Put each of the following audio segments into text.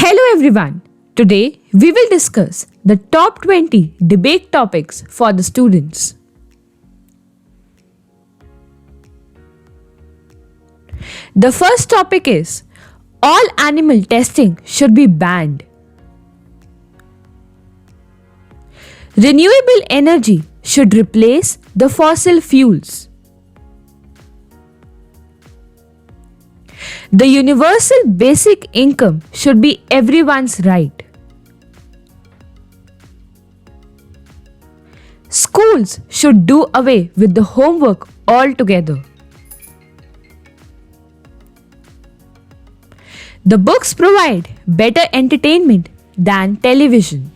Hello everyone. Today we will discuss the top 20 debate topics for the students. The first topic is all animal testing should be banned. Renewable energy should replace the fossil fuels. The universal basic income should be everyone's right. Schools should do away with the homework altogether. The books provide better entertainment than television.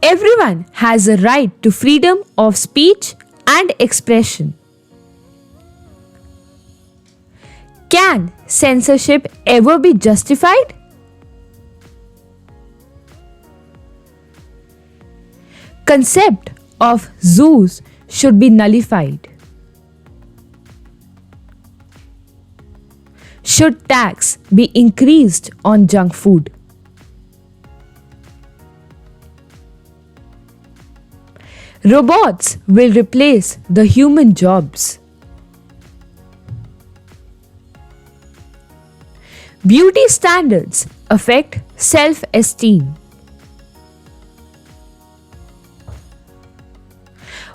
Everyone has a right to freedom of speech and expression. Can censorship ever be justified? Concept of zoos should be nullified. Should tax be increased on junk food? Robots will replace the human jobs. Beauty standards affect self-esteem.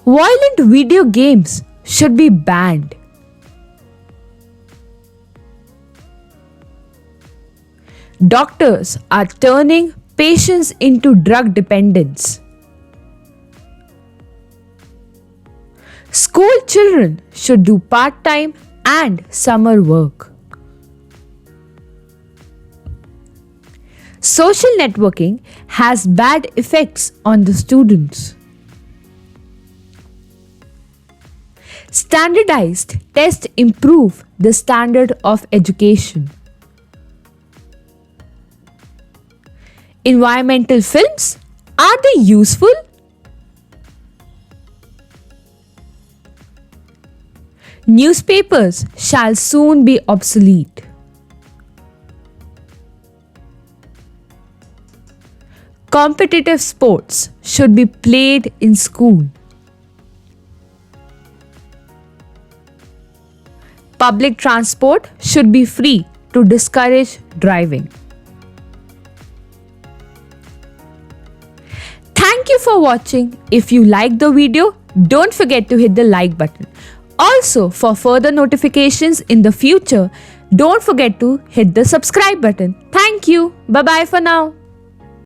Violent video games should be banned. Doctors are turning patients into drug dependents. School children should do part-time and summer work. Social networking has bad effects on the students. Standardized tests improve the standard of education. Environmental films, are they useful? Newspapers shall soon be obsolete. Competitive sports should be played in school. Public transport should be free to discourage driving. Thank you for watching. If you liked the video, don't forget to hit the like button. Also, for further notifications in the future, don't forget to hit the subscribe button. Thank you. Bye-bye for now.